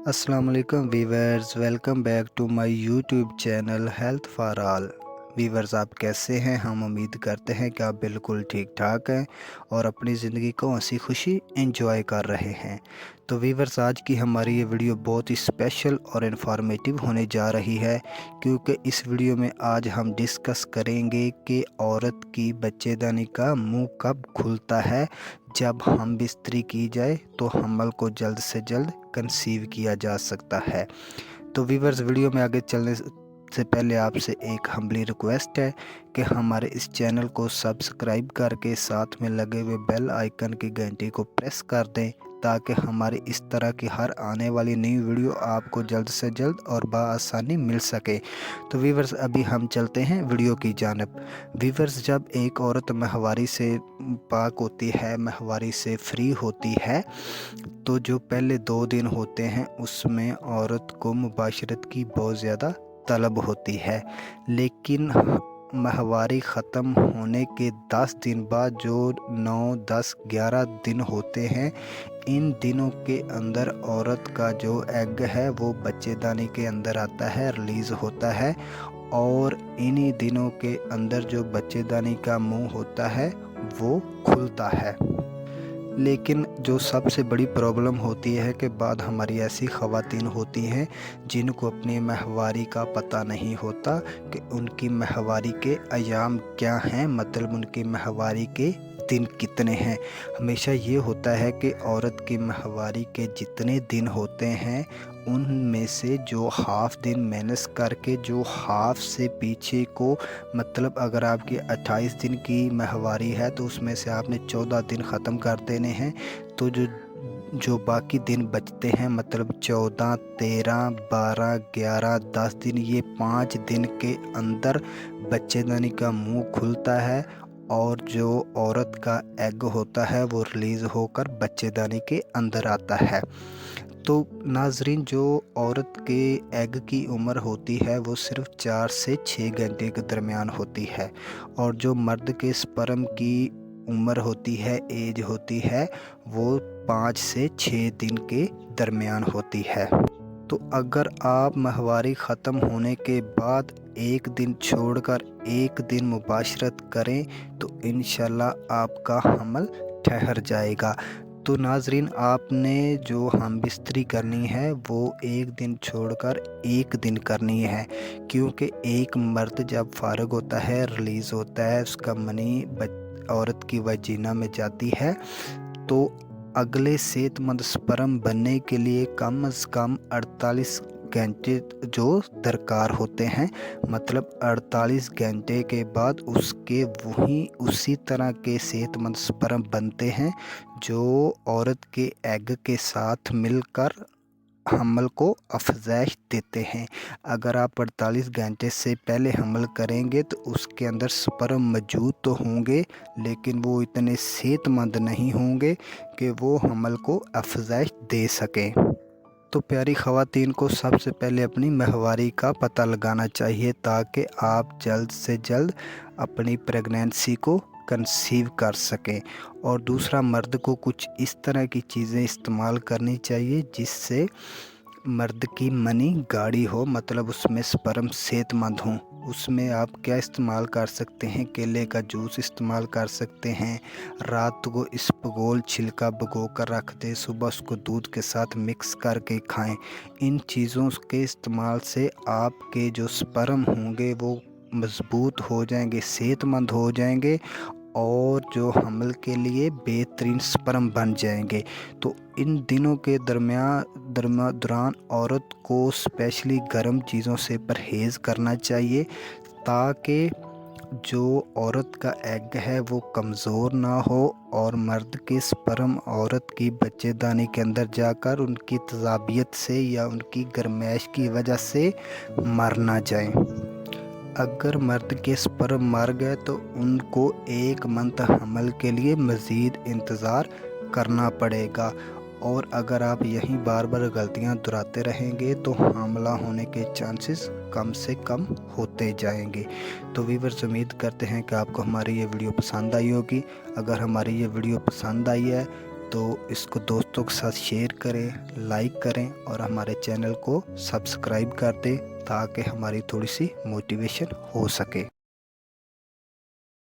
अस्सलाम वालेकुम viewers, welcome back to my YouTube channel health for all. Viewers, आप कैसे हैं? हम उम्मीद करते हैं कि आप बिल्कुल ठीक ठाक हैं और अपनी ज़िंदगी को हंसी खुशी एंजॉय कर रहे हैं। तो वीवर्स, आज की हमारी ये वीडियो बहुत ही स्पेशल और इन्फॉर्मेटिव होने जा रही है, क्योंकि इस वीडियो में आज हम डिस्कस करेंगे कि औरत की बच्चेदानी का मुंह कब खुलता है। जब हम बिस्तरी की जाए तो हमल को जल्द से जल्द कंसीव किया जा सकता है। तो वीवर्स, वीडियो में आगे चलने से पहले आपसे एक हम्बली रिक्वेस्ट है कि हमारे इस चैनल को सब्सक्राइब करके साथ में लगे हुए बेल आइकन की घंटी को प्रेस कर दें, ताकि हमारी इस तरह की हर आने वाली नई वीडियो आपको जल्द से जल्द और बआसानी मिल सके। तो वीवर्स, अभी हम चलते हैं वीडियो की जानिब। वीवर्स, जब एक औरत माहवारी से पाक होती है, माहवारी से फ्री होती है, तो जो पहले 2 दिन होते हैं उसमें औरत को मुबाशरत की बहुत ज़्यादा तलब होती है। लेकिन माहवारी ख़त्म होने के 10 दिन बाद जो 9, 10, 11 दिन होते हैं, इन दिनों के अंदर औरत का जो एग है वो बच्चेदानी के अंदर आता है, रिलीज़ होता है, और इन्हीं दिनों के अंदर जो बच्चेदानी का मुंह होता है वो खुलता है। लेकिन जो सबसे बड़ी प्रॉब्लम होती है कि बाद हमारी ऐसी ख़वातीन होती हैं जिनको अपनी माहवारी का पता नहीं होता कि उनकी माहवारी के अयाम क्या हैं, मतलब उनकी माहवारी के दिन कितने हैं। हमेशा ये होता है कि औरत की माहवारी के जितने दिन होते हैं उनमें से जो हाफ़ दिन मैनस करके जो हाफ़ से पीछे को, मतलब अगर आपकी 28 दिन की माहवारी है तो उसमें से आपने 14 दिन ख़त्म कर देने हैं। तो जो बाकी दिन बचते हैं, मतलब 14, 13, 12, 11, 10 दिन, ये 5 दिन के अंदर बच्चेदानी का मुंह खुलता है और जो औरत का एग होता है वो रिलीज़ होकर बच्चेदानी के अंदर आता है। तो नाजरीन, जो औरत के एग की उम्र होती है वो सिर्फ 4 से 6 घंटे के दरमियान होती है, और जो मर्द के स्पर्म की उम्र होती है, एज होती है, वो 5 से 6 दिन के दरमियान होती है। तो अगर आप माहवारी ख़त्म होने के बाद एक दिन छोड़कर एक दिन मुबाशरत करें तो इंशाल्लाह आपका हमल ठहर जाएगा। तो नाजरीन, आपने जो हम बिस्तरी करनी है वो एक दिन छोड़कर एक दिन करनी है, क्योंकि एक मर्द जब फारग होता है, रिलीज़ होता है, उसका मनी औरत की वजीना में जाती है, तो अगले सेहतमंद स्पर्म बनने के लिए कम से कम 48 घंटे जो दरकार होते हैं, मतलब 48 घंटे के बाद उसके उसी तरह के सेहतमंद स्पर्म बनते हैं जो औरत के एग के साथ मिलकर हमल को अफज़ाइश देते हैं। अगर आप 48 घंटे से पहले हमल करेंगे तो उसके अंदर स्पर्म मौजूद तो होंगे, लेकिन वो इतने सेहतमंद नहीं होंगे कि वो हमल को अफज़ाइश दे सकें। तो प्यारी ख़वातीन को सबसे पहले अपनी माहवारी का पता लगाना चाहिए, ताकि आप जल्द से जल्द अपनी प्रेगनेंसी को कंसीव कर सकें। और दूसरा, मर्द को कुछ इस तरह की चीज़ें इस्तेमाल करनी चाहिए जिससे मर्द की मनी गाढ़ी हो, मतलब उसमें स्पर्म सेहतमंद हों। उसमें आप क्या इस्तेमाल कर सकते हैं? केले का जूस इस्तेमाल कर सकते हैं। रात को इसबगोल छिलका भिगो कर रख दें, सुबह उसको दूध के साथ मिक्स करके खाएं। इन चीज़ों के इस्तेमाल से आपके जो स्पर्म होंगे वो मज़बूत हो जाएंगे, सेहतमंद हो जाएंगे, और जो हमल के लिए बेहतरीन स्पर्म बन जाएंगे। तो इन दिनों के दौरान औरत को स्पेशली गर्म चीज़ों से परहेज़ करना चाहिए, ताकि जो औरत का एग है वो कमज़ोर ना हो और मर्द के स्पर्म औरत की बच्चेदानी के अंदर जाकर उनकी तज़ाबियत से या उनकी गर्माइश की वजह से मर ना जाए। अगर मर्द के स्पर्म मर गए तो उनको 1 मंथ हमल के लिए मज़ीद इंतज़ार करना पड़ेगा, और अगर आप यही बार बार गलतियां दोहराते रहेंगे तो हामला होने के चांसेस कम से कम होते जाएंगे। तो व्यूअर्स, उम्मीद करते हैं कि आपको हमारी ये वीडियो पसंद आई होगी। अगर हमारी ये वीडियो पसंद आई है تو اس کو دوستوں کے ساتھ شیئر کریں، لائک کریں اور ہمارے چینل کو سبسکرائب کر دیں تاکہ ہماری تھوڑی سی موٹیویشن ہو سکے۔